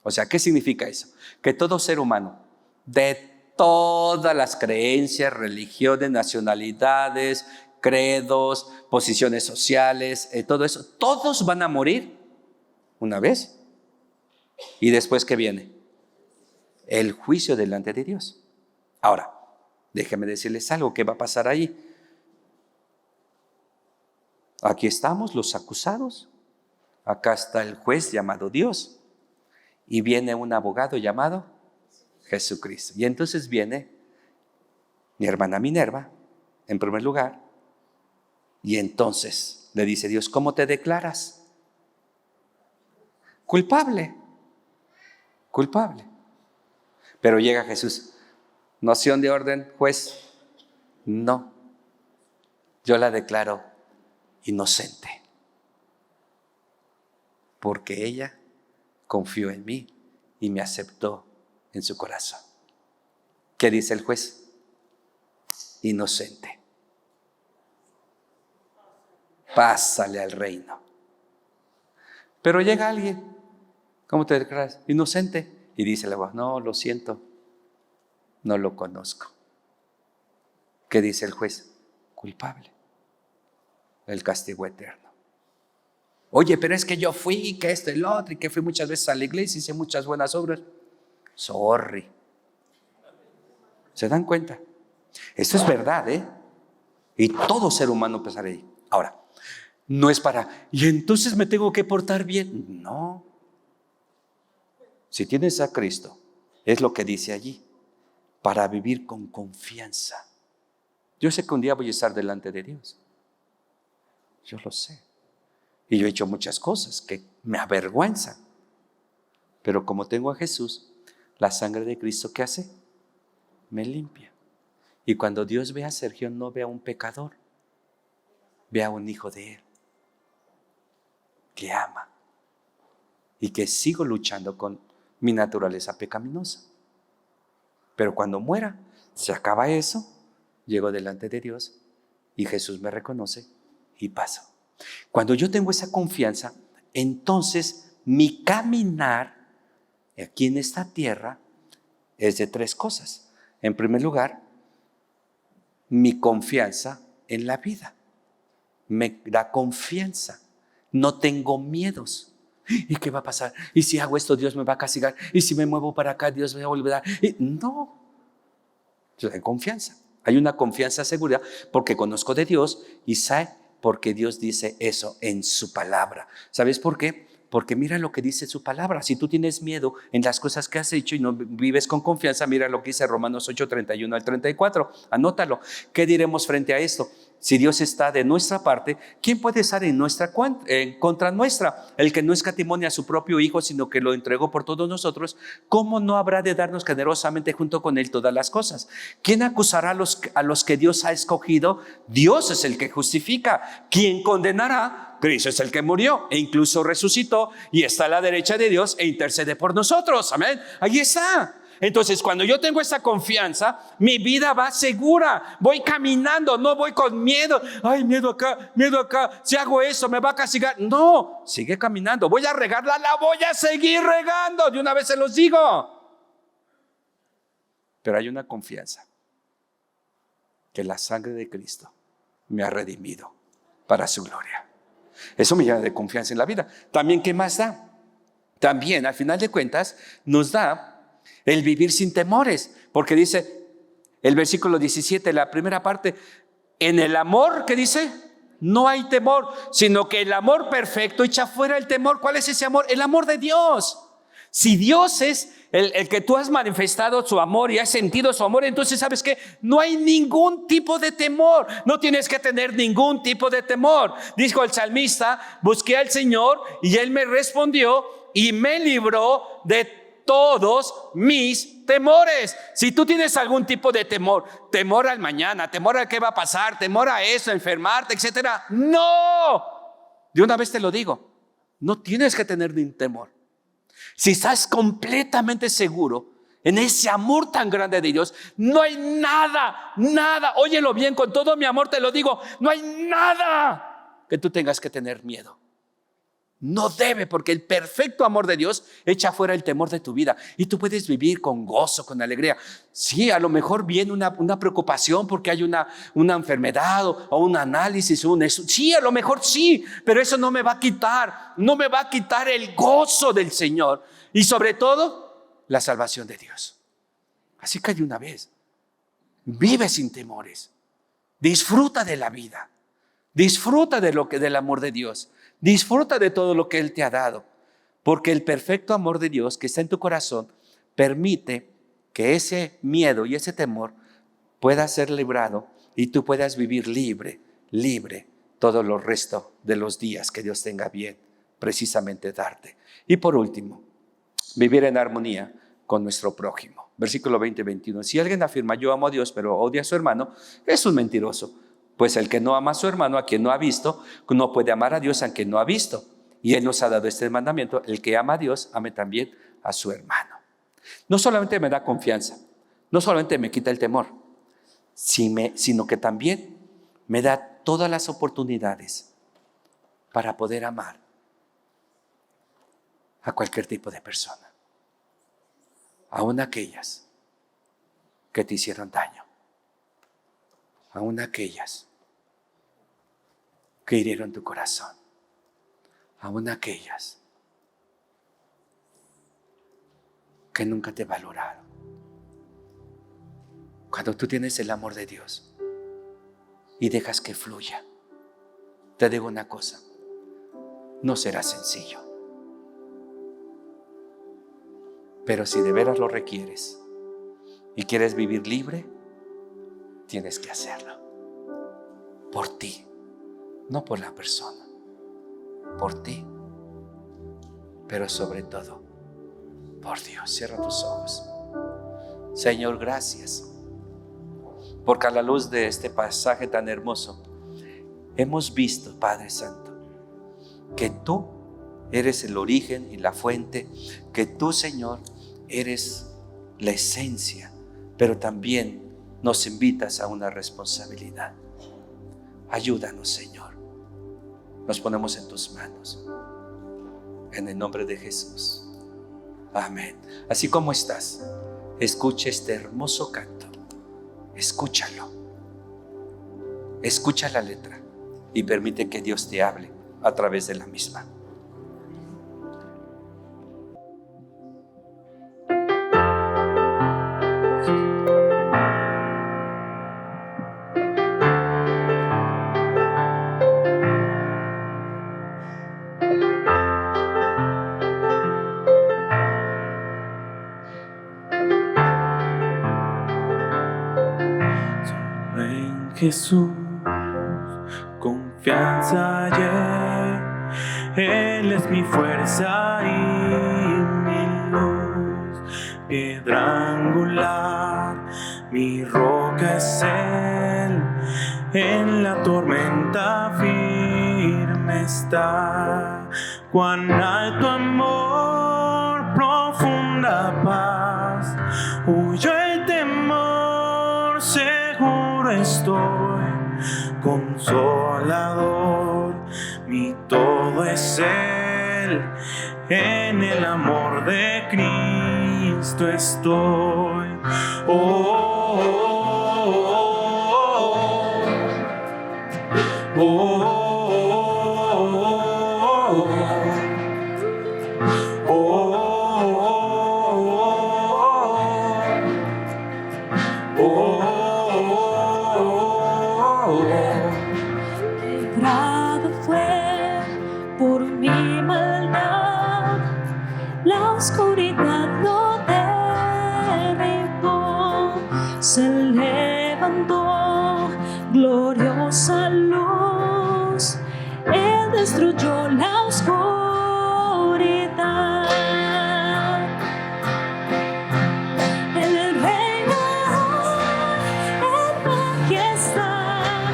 O sea, ¿qué significa eso? Que todo ser humano, de todas las creencias, religiones, nacionalidades, credos, posiciones sociales, todo eso, todos van a morir una vez. ¿Y después qué viene? El juicio delante de Dios. Ahora, déjenme decirles algo que va a pasar ahí. Aquí estamos los acusados. Acá está el juez llamado Dios. Y viene un abogado llamado Jesucristo. Y entonces viene mi hermana Minerva, en primer lugar. Y entonces le dice Dios, ¿cómo te declaras? Culpable. Culpable. Pero llega Jesús. Noción de orden, juez. No. Yo la declaro inocente. Porque ella confió en mí y me aceptó en su corazón. ¿Qué dice el juez? Inocente. Pásale al reino. Pero llega alguien, ¿cómo te declaras? Inocente. Y dice la voz, no, lo siento, no lo conozco. ¿Qué dice el juez? Culpable. El castigo eterno. Oye, pero es que yo fui, que esto y lo otro, y que fui muchas veces a la iglesia, hice muchas buenas obras. Sorry. ¿Se dan cuenta? Esto es verdad, ¿eh? Y todo ser humano pasará ahí. Ahora, no es para, y entonces me tengo que portar bien. No. Si tienes a Cristo, es lo que dice allí, para vivir con confianza. Yo sé que un día voy a estar delante de Dios. Yo lo sé. Y yo he hecho muchas cosas que me avergüenzan. Pero como tengo a Jesús, la sangre de Cristo, ¿qué hace? Me limpia. Y cuando Dios ve a Sergio, no ve a un pecador, ve a un hijo de Él, que ama y que sigo luchando con mi naturaleza pecaminosa. Pero cuando muera, se acaba eso, llego delante de Dios y Jesús me reconoce y paso. Cuando yo tengo esa confianza, entonces mi caminar aquí en esta tierra es de tres cosas. En primer lugar, mi confianza en la vida. Me da confianza. No tengo miedos. ¿Y qué va a pasar? ¿Y si hago esto, Dios me va a castigar? ¿Y si me muevo para acá, Dios me va a olvidar? No. Yo tengo confianza. Hay una confianza segura porque conozco de Dios y sé porque Dios dice eso en su palabra. ¿Sabes por qué? Porque mira lo que dice su palabra. Si tú tienes miedo en las cosas que has hecho y no vives con confianza, mira lo que dice Romanos 8, 31 al 34. Anótalo. ¿Qué diremos frente a esto? Si Dios está de nuestra parte, ¿quién puede estar en contra nuestra? El que no escatimó a su propio Hijo, sino que lo entregó por todos nosotros, ¿cómo no habrá de darnos generosamente junto con Él todas las cosas? ¿Quién acusará a los que Dios ha escogido? Dios es el que justifica. ¿Quién condenará? Cristo es el que murió e incluso resucitó y está a la derecha de Dios e intercede por nosotros. Amén. Ahí está. Entonces, cuando yo tengo esa confianza, mi vida va segura. Voy caminando, no voy con miedo. Ay, miedo acá, miedo acá. Si hago eso, me va a castigar. No, sigue caminando. Voy a regarla, la voy a seguir regando. De una vez se los digo. Pero hay una confianza que la sangre de Cristo me ha redimido para su gloria. Eso me llena de confianza en la vida. También, ¿qué más da? También, al final de cuentas, nos da el vivir sin temores. Porque dice el versículo 17, la primera parte, en el amor, ¿qué dice? No hay temor, sino que el amor perfecto echa fuera el temor. ¿Cuál es ese amor? El amor de Dios. Si Dios es el que tú has manifestado su amor y has sentido su amor, entonces ¿sabes qué? No hay ningún tipo de temor. No tienes que tener ningún tipo de temor. Dijo el salmista, busqué al Señor y Él me respondió y me libró de todos mis temores. Si tú tienes algún tipo de temor, temor al mañana, temor a qué va a pasar, temor a eso, enfermarte, etcétera, no. De una vez te lo digo, no tienes que tener ningún temor. Si estás completamente seguro en ese amor tan grande de Dios, no hay nada, óyelo bien, con todo mi amor te lo digo, no hay nada que tú tengas que tener miedo. No debe, porque el perfecto amor de Dios echa fuera el temor de tu vida y tú puedes vivir con gozo, con alegría. Sí, a lo mejor viene una preocupación porque hay una enfermedad o un análisis, sí, a lo mejor sí, pero eso no me va a quitar el gozo del Señor y sobre todo la salvación de Dios. Así que de una vez, vive sin temores, disfruta de la vida, disfruta del amor de Dios. Disfruta de todo lo que Él te ha dado, porque el perfecto amor de Dios que está en tu corazón permite que ese miedo y ese temor pueda ser librado y tú puedas vivir libre todo el resto de los días que Dios tenga bien precisamente darte. Y por último, vivir en armonía con nuestro prójimo. Versículo 20-21. Si alguien afirma yo amo a Dios pero odia a su hermano, es un mentiroso. Pues el que no ama a su hermano, a quien no ha visto, no puede amar a Dios a quien no ha visto. Y Él nos ha dado este mandamiento: el que ama a Dios, ame también a su hermano. No solamente me da confianza, no solamente me quita el temor, sino que también me da todas las oportunidades para poder amar a cualquier tipo de persona, aun aquellas que te hicieron daño, aun aquellas que hirieron tu corazón, aun aquellas que nunca te valoraron. Cuando tú tienes el amor de Dios y dejas que fluya, te digo una cosa, no será sencillo, pero si de veras lo requieres y quieres vivir libre, tienes que hacerlo por ti. No por la persona, por ti, pero sobre todo por Dios. Cierra tus ojos. Señor, gracias, porque a la luz de este pasaje tan hermoso hemos visto, Padre Santo, que tú eres el origen y la fuente, que tú, Señor, eres la esencia, pero también nos invitas a una responsabilidad. Ayúdanos, Señor. Nos ponemos en tus manos, en el nombre de Jesús. Amén. Así como estás, escucha este hermoso canto. Escúchalo. Escucha la letra y permite que Dios te hable a través de la misma. Jesús, confianza hallé, Él es mi fuerza y mi luz, piedra angular, mi roca es Él, en la tormenta firme está. Cuán alto amor profunda paz. Huyo el temor, seguro estoy. Consolador, mi todo es Él. En el amor de Cristo estoy. Oh, oh, oh, oh, oh. Quebrado fue por mi maldad, la oscuridad lo derribó, se levantó gloriosa luz, Él destruyó la oscuridad. Él reina en majestad,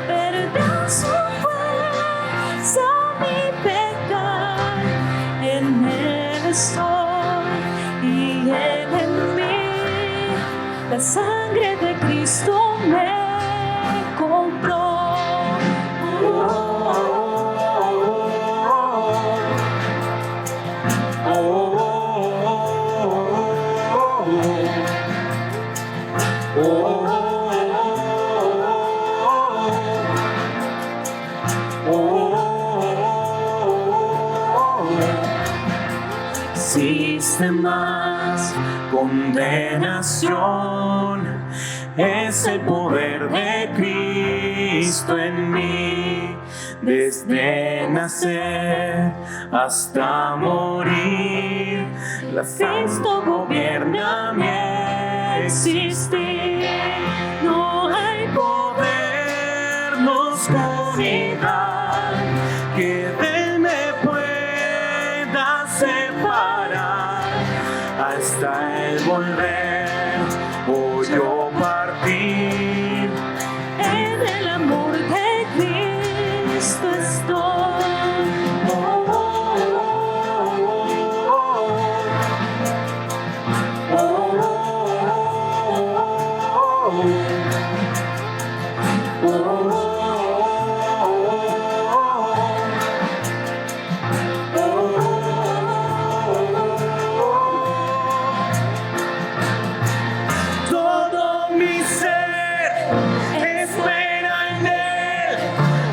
perdió su fuerza mi pecar. En Él estoy y Él en mí, la sangre de Cristo me compró. Existe más condenación, es el poder de Cristo en mí, desde nacer hasta morir. La Cristo gobierna mi existir. No hay poder, no oscuridad que de Él me pueda separar, hasta el volver o yo partir. En el amor de Cristo estoy. Todo mi ser espera en Él,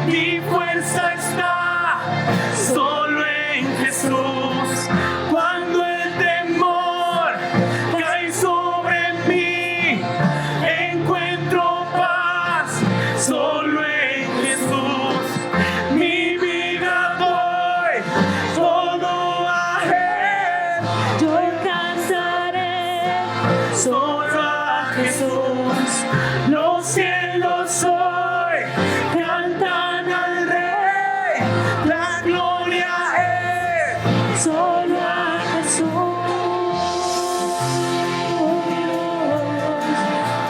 mi fuerza está solo en Jesús. Cuando el temor cae sobre mí, encuentro paz solo en Jesús. Mi vida doy todo a Él, Yo cantaré solo a Jesús. Los cielos hoy cantan al Rey, la gloria es solo a Jesús,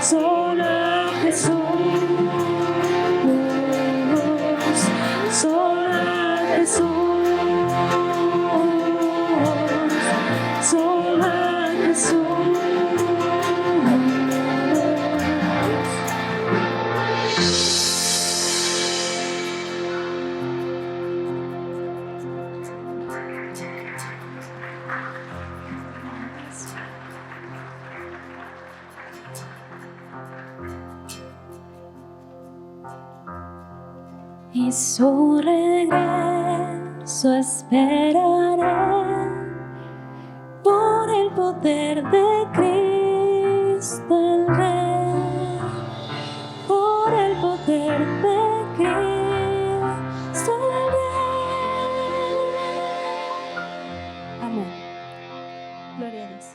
solo a Jesús, solo a Jesús, solo a Jesús. Y su regreso esperaré por el poder de Cristo el Rey, por el poder de Cristo el Rey. Amén. Gloria a Dios.